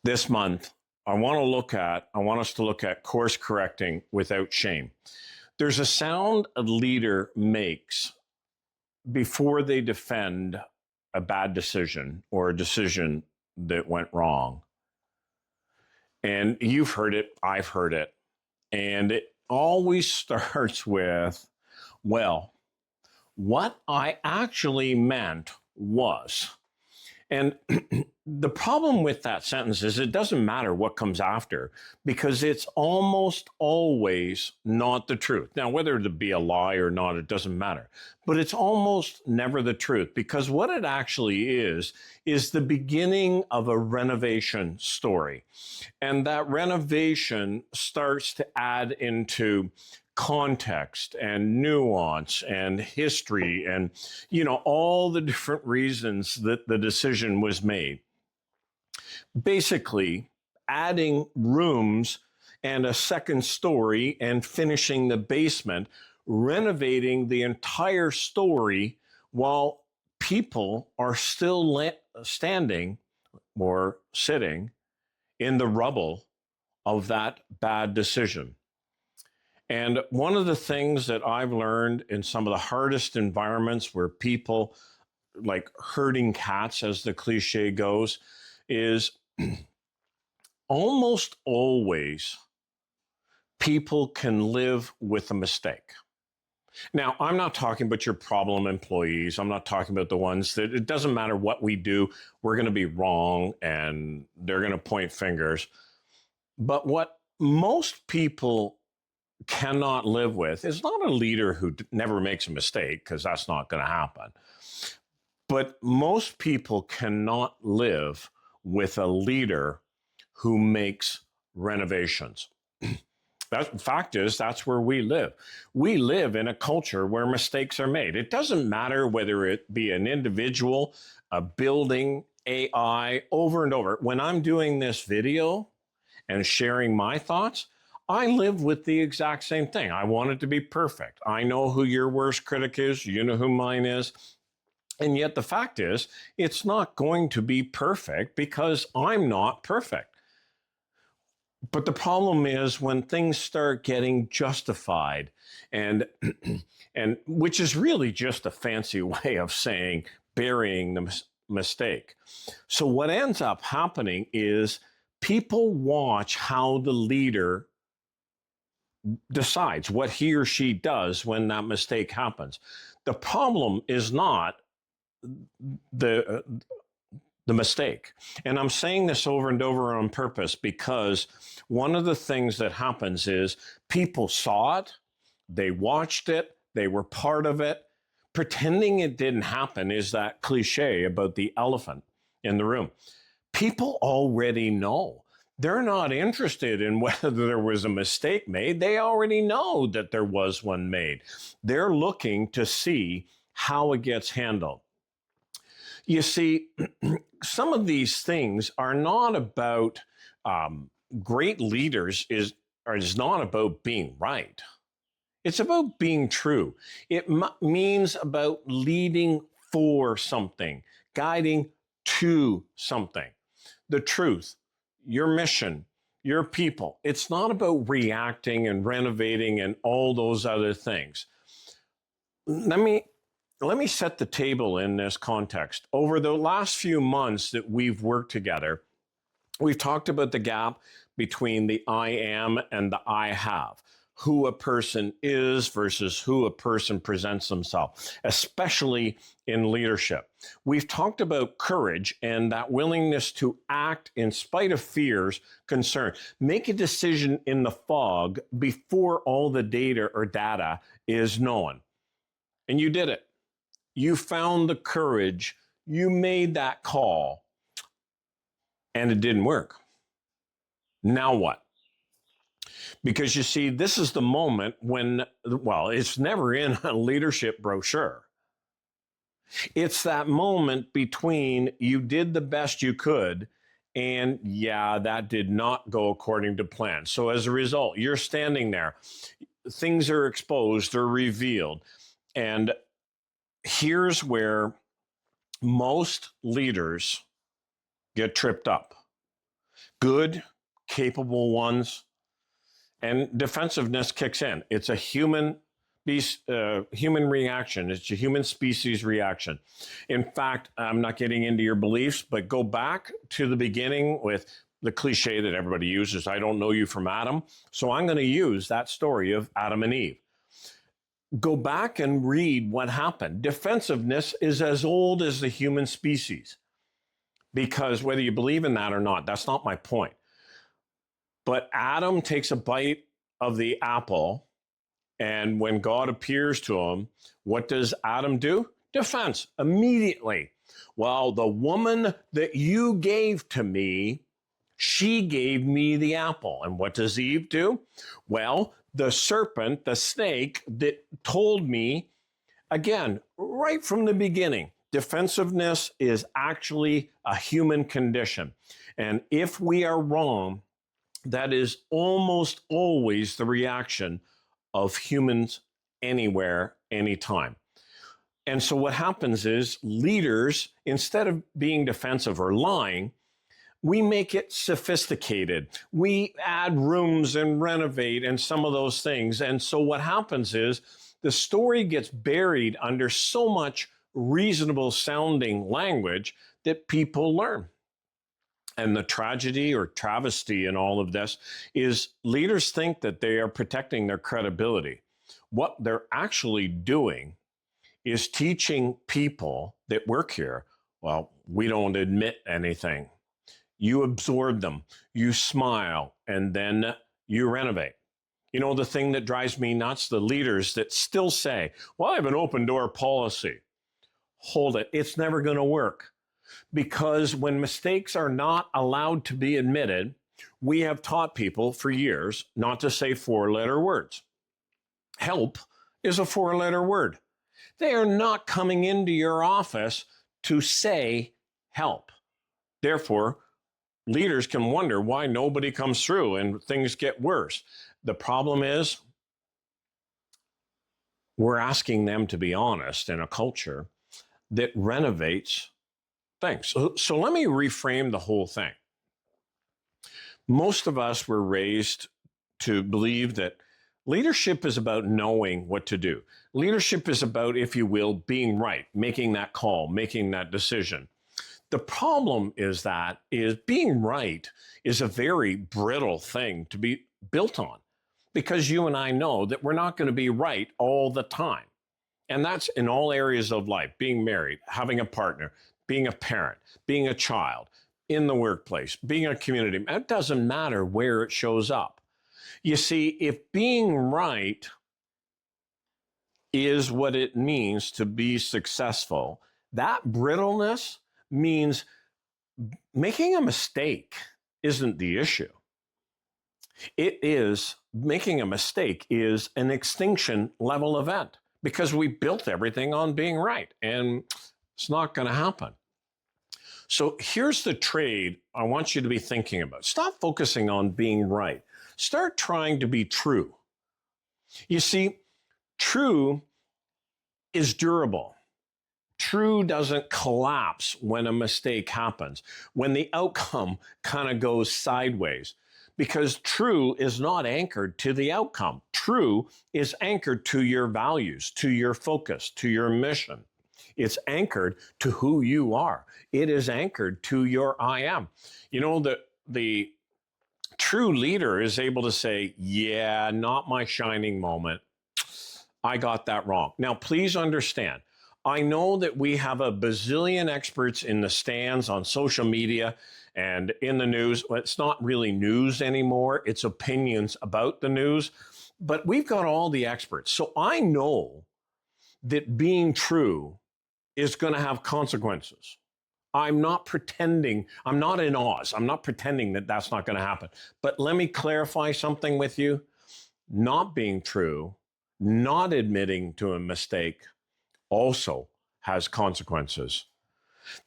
This month, I want us to look at course correcting without shame. There's a sound a leader makes before they defend a bad decision or a decision that went wrong. And you've heard it, I've heard it. And it always starts with, well, what I actually meant was. And the problem with that sentence is it doesn't matter what comes after because it's almost always not the truth. Now, whether it be a lie or not, it doesn't matter. But it's almost never the truth because what it actually is the beginning of a renovation story. And that renovation starts to add into context and nuance and history and all the different reasons that the decision was made, basically adding rooms and a second story and finishing the basement, renovating the entire story while people are still standing or sitting in the rubble of that bad decision. And one of the things that I've learned in some of the hardest environments where people, like herding cats, as the cliche goes, is almost always people can live with a mistake. Now, I'm not talking about your problem employees. I'm not talking about the ones that it doesn't matter what we do, we're going to be wrong and they're going to point fingers. But what most people cannot live with is not a leader who never makes a mistake, because that's not going to happen. But most people cannot live with a leader who makes renovations. The fact is, that's where we live. We live in a culture where mistakes are made. It doesn't matter whether it be an individual, a building, AI, over and over. When I'm doing this video and sharing my thoughts, I live with the exact same thing. I want it to be perfect. I know who your worst critic is. You know who mine is. And yet the fact is, it's not going to be perfect because I'm not perfect. But the problem is when things start getting justified and which is really just a fancy way of saying burying the mistake. So what ends up happening is people watch how the leader decides what he or she does when that mistake happens. The problem is not the mistake. And I'm saying this over and over on purpose because one of the things that happens is people saw it, they watched it, they were part of it. Pretending it didn't happen is that cliche about the elephant in the room. People already know. They're not interested in whether there was a mistake made. They already know that there was one made. They're looking to see how it gets handled. You see, some of these things are not about great leaders is not about being right. It's about being true. It means about leading for something, guiding to something. The truth, your mission, your people. It's not about reacting and renovating and all those other things. Let me set the table in this context. Over the last few months that we've worked together, we've talked about the gap between the I am and the I have, who a person is versus who a person presents themselves, especially in leadership. We've talked about courage and that willingness to act in spite of fears, concern, make a decision in the fog before all the data is known. And you did it. You found the courage, you made that call, and it didn't work. Now what? Because you see, this is the moment when, well, it's never in a leadership brochure. It's that moment between you did the best you could and yeah, that did not go according to plan. So as a result, you're standing there. Things are exposed or revealed. And here's where most leaders get tripped up. good, capable ones, and defensiveness kicks in. It's a human reaction. It's a human species reaction. In fact, I'm not getting into your beliefs, but go back to the beginning with the cliche that everybody uses, I don't know you from Adam. So I'm going to use that story of Adam and Eve. Go back and read what happened. Defensiveness is as old as the human species, because whether you believe in that or not, that's not my point. But Adam takes a bite of the apple, and when God appears to him, what does Adam do? Defense, immediately. Well, the woman that you gave to me, she gave me the apple. And what does Eve do? Well, the serpent, the snake that told me, again, right from the beginning, defensiveness is actually a human condition. And if we are wrong, that is almost always the reaction of humans anywhere, anytime. And so what happens is leaders, instead of being defensive or lying, we make it sophisticated. We add rooms and renovate and some of those things. And so what happens is the story gets buried under so much reasonable sounding language that people learn. And the tragedy or travesty in all of this is leaders think that they are protecting their credibility. What they're actually doing is teaching people that work here, well, we don't admit anything. You absorb them, you smile, and then you renovate. You know, the thing that drives me nuts, the leaders that still say, well, I have an open door policy. Hold it, it's never going to work. Because when mistakes are not allowed to be admitted, we have taught people for years not to say four-letter words. Help is a four-letter word. They are not coming into your office to say help. Therefore, leaders can wonder why nobody comes through and things get worse. The problem is we're asking them to be honest in a culture that renovates things. So let me reframe the whole thing. Most of us were raised to believe that leadership is about knowing what to do. Leadership is about, if you will, being right, making that call, making that decision. The problem is being right is a very brittle thing to be built on, because you and I know that we're not going to be right all the time. And that's in all areas of life: being married, having a partner, being a parent, being a child, in the workplace, being a community. It doesn't matter where it shows up. You see, if being right is what it means to be successful, that brittleness means making a mistake isn't the issue. It is, making a mistake is an extinction level event, because we built everything on being right, and it's not going to happen. So here's the trade I want you to be thinking about. Stop focusing on being right. Start trying to be true. You see, true is durable. True doesn't collapse when a mistake happens, when the outcome kind of goes sideways, because true is not anchored to the outcome. True is anchored to your values, to your focus, to your mission. It's anchored to who you are. It is anchored to your I am. You know, the true leader is able to say, yeah, not my shining moment. I got that wrong. Now, please understand, I know that we have a bazillion experts in the stands, on social media, and in the news. It's not really news anymore. It's opinions about the news. But we've got all the experts. So I know that being true is going to have consequences. I'm not pretending, I'm not in Oz. I'm not pretending that that's not going to happen. But let me clarify something with you. Not being true, not admitting to a mistake also has consequences.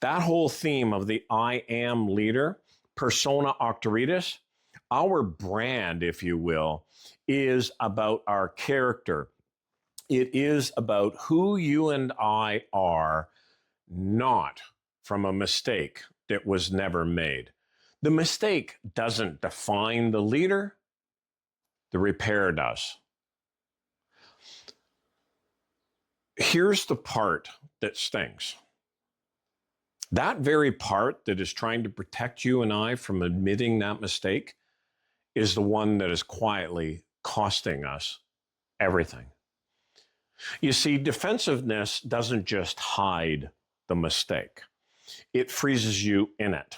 That whole theme of the I am leader, persona auctoritas, our brand, if you will, is about our character. It is about who you and I are, not from a mistake that was never made. The mistake doesn't define the leader, the repair does. Here's the part that stings. That very part that is trying to protect you and I from admitting that mistake is the one that is quietly costing us everything. You see, defensiveness doesn't just hide the mistake. It freezes you in it.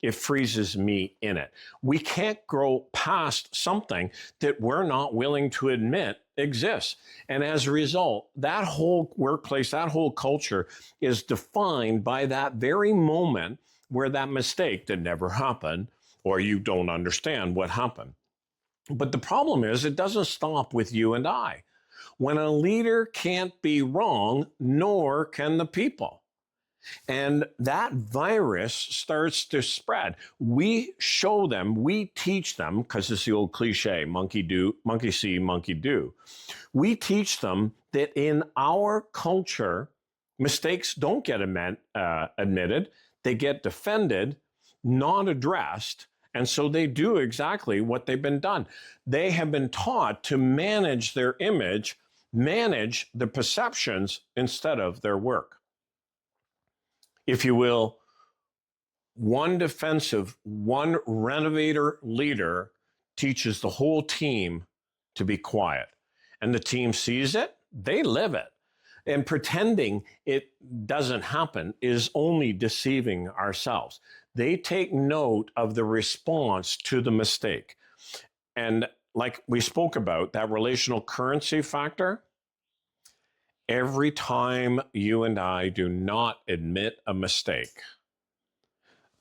It freezes me in it. We can't grow past something that we're not willing to admit exists. And as a result, that whole workplace, that whole culture is defined by that very moment where that mistake that never happened, or you don't understand what happened. But the problem is, it doesn't stop with you and I. When a leader can't be wrong, nor can the people. And that virus starts to spread. We show them, we teach them, because it's the old cliche, monkey see, monkey do. We teach them that in our culture, mistakes don't get admitted, they get defended, not addressed, and so they do exactly what they've been done. They have been taught to manage their image, manage the perceptions instead of their work. If you will, one defensive, one renovator leader teaches the whole team to be quiet. And the team sees it, they live it. And pretending it doesn't happen is only deceiving ourselves. They take note of the response to the mistake. And like we spoke about, that relational currency factor, every time you and I do not admit a mistake,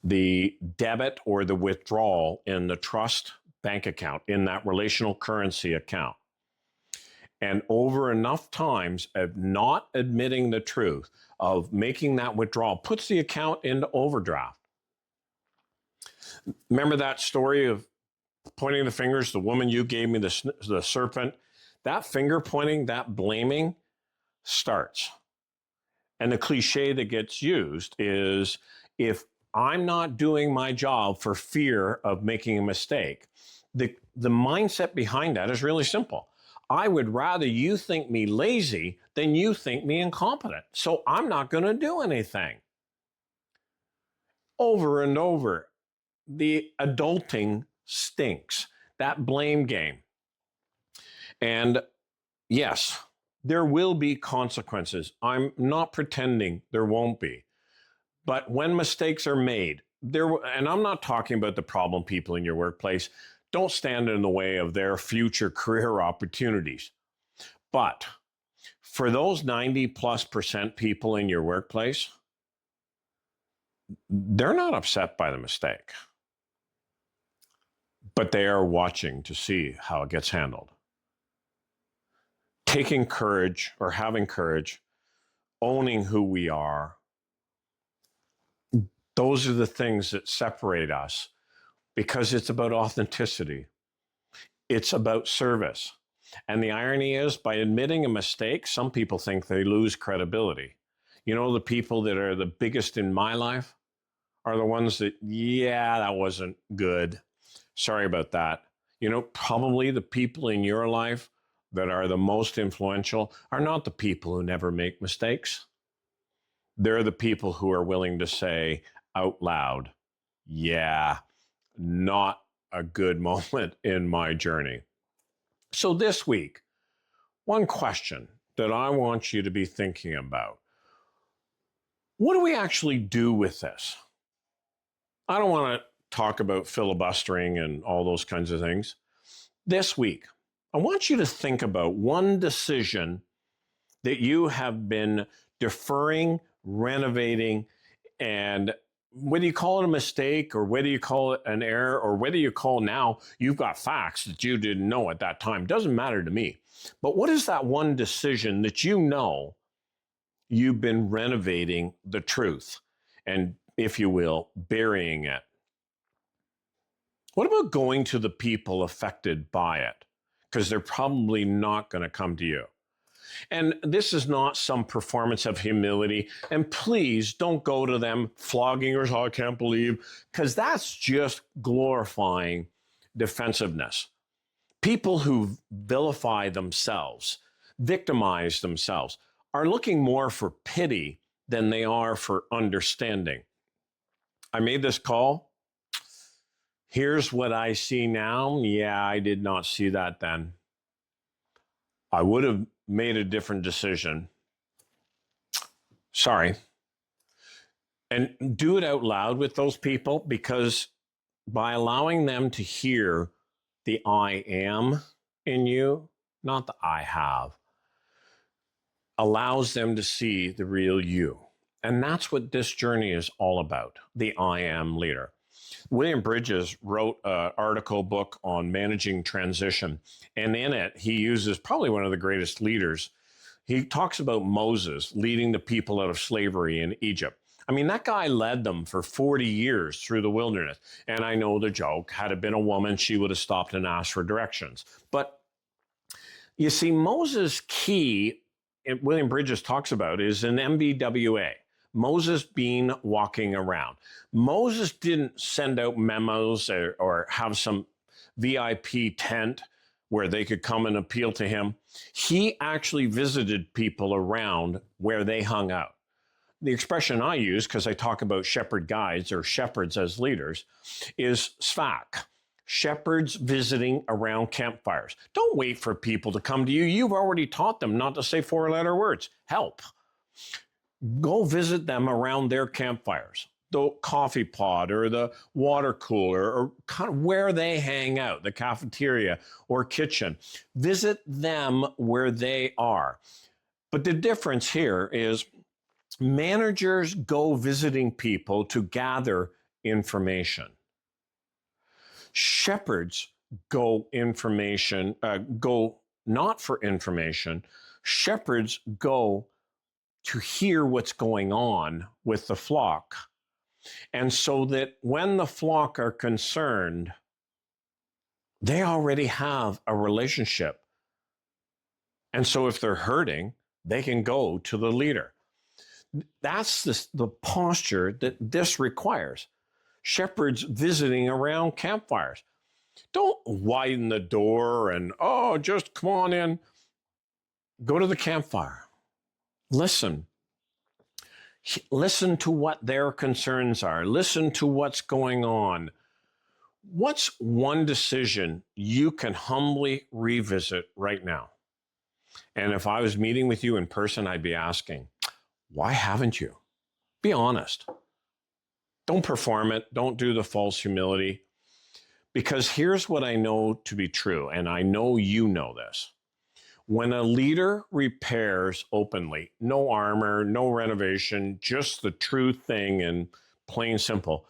the debit or the withdrawal in the trust bank account, in that relational currency account, and over enough times of not admitting the truth, of making that withdrawal, puts the account into overdraft. Remember that story of pointing the fingers, the woman you gave me, the serpent? That finger pointing, that blaming starts. And the cliche that gets used is, if I'm not doing my job for fear of making a mistake, the mindset behind that is really simple. I would rather you think me lazy than you think me incompetent. So I'm not going to do anything. Over and over, the adulting stinks. That blame game. And yes, there will be consequences. I'm not pretending there won't be. But when mistakes are made, and I'm not talking about the problem people in your workplace, don't stand in the way of their future career opportunities. But for those 90+% people in your workplace, they're not upset by the mistake, but they are watching to see how it gets handled. Taking courage, or having courage, owning who we are, those are the things that separate us, because it's about authenticity. It's about service. And the irony is, by admitting a mistake, some people think they lose credibility. You know, the people that are the biggest in my life are the ones that, yeah, that wasn't good. Sorry about that. You know, probably the people in your life that are the most influential are not the people who never make mistakes. They're the people who are willing to say out loud, yeah, not a good moment in my journey. So this week, one question that I want you to be thinking about: what do we actually do with this? I don't want to talk about filibustering and all those kinds of things. This week, I want you to think about one decision that you have been deferring, renovating, and whether you call it a mistake, or whether you call it an error, or whether you call now you've got facts that you didn't know at that time, doesn't matter to me. But what is that one decision that you know you've been renovating the truth and, if you will, burying it? What about going to the people affected by it? Because they're probably not going to come to you. And this is not some performance of humility. And please don't go to them flogging or, oh, I can't believe, because that's just glorifying defensiveness. People who vilify themselves, victimize themselves, are looking more for pity than they are for understanding. I made this call. Here's what I see now. Yeah, I did not see that then. I would have made a different decision. Sorry. And do it out loud with those people, because by allowing them to hear the I am in you, not the I have, allows them to see the real you. And that's what this journey is all about, the I am leader. William Bridges wrote an article book on managing transition. And in it, he uses probably one of the greatest leaders. He talks about Moses leading the people out of slavery in Egypt. I mean, that guy led them for 40 years through the wilderness. And I know the joke, had it been a woman, she would have stopped and asked for directions. But you see, Moses' key, William Bridges talks about, is an MBWA. Moses being walking around. Moses didn't send out memos or have some VIP tent where they could come and appeal to him. He actually visited people around where they hung out. The expression I use, because I talk about shepherd guides or shepherds as leaders, is SVAC. Shepherds Visiting Around Campfires. Don't wait for people to come to you. You've already taught them not to say four-letter words. Help. Go visit them around their campfires, the coffee pot or the water cooler, or kind of where they hang out, the cafeteria or kitchen. Visit them where they are. But the difference here is managers go visiting people to gather information. Shepherds go not for information. Shepherds go to hear what's going on with the flock. And so that when the flock are concerned, they already have a relationship. And so if they're hurting, they can go to the leader. That's the posture that this requires. Shepherds visiting around campfires. Don't widen the door and, oh, just come on in. Go to the campfire. Listen. Listen to what their concerns are. Listen to what's going on. What's one decision you can humbly revisit right now? And if I was meeting with you in person, I'd be asking, why haven't you? Be honest. Don't perform it. Don't do the false humility. Because here's what I know to be true, and I know you know this. When a leader repairs openly, no armor, no renovation, just the true thing and plain simple,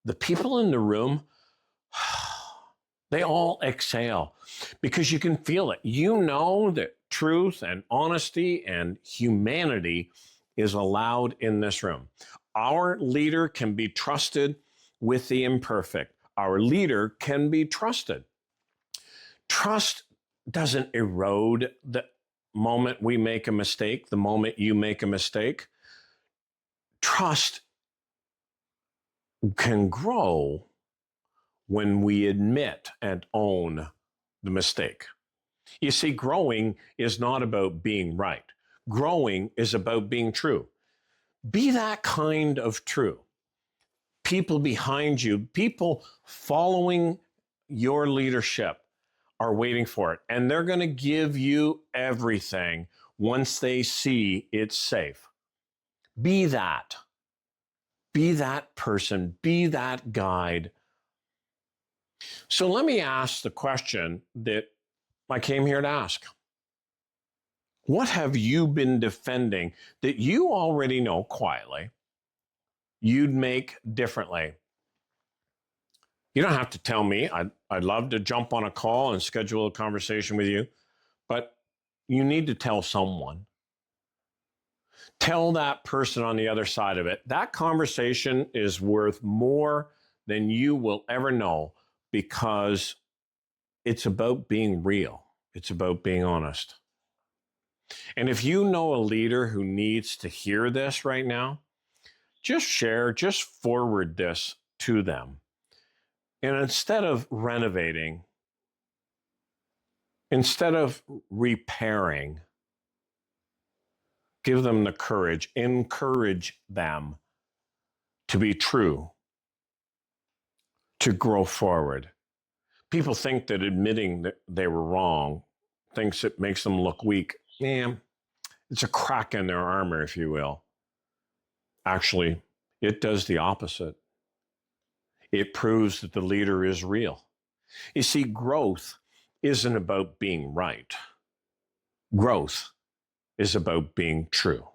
the people in the room, they all exhale because you can feel it. You know that truth and honesty and humanity is allowed in this room. Our leader can be trusted with the imperfect. Our leader can be trusted. Trust doesn't erode the moment we make a mistake, the moment you make a mistake. Trust can grow when we admit and own the mistake. You see, growing is not about being right. Growing is about being true. Be that kind of true. People behind you, people following your leadership are waiting for it. And they're going to give you everything once they see it's safe. Be that. Be that person. Be that guide. So let me ask the question that I came here to ask. What have you been defending that you already know quietly you'd make differently? You don't have to tell me. I'd love to jump on a call and schedule a conversation with you, but you need to tell someone. Tell that person on the other side of it. That conversation is worth more than you will ever know, because it's about being real. It's about being honest. And if you know a leader who needs to hear this right now, just share, just forward this to them. And instead of renovating, instead of repairing, give them the courage, encourage them to be true, to grow forward. People think that admitting that they were wrong thinks it makes them look weak. Man, it's a crack in their armor, if you will. Actually, it does the opposite. It proves that the leader is real. You see, growth isn't about being right. Growth is about being true.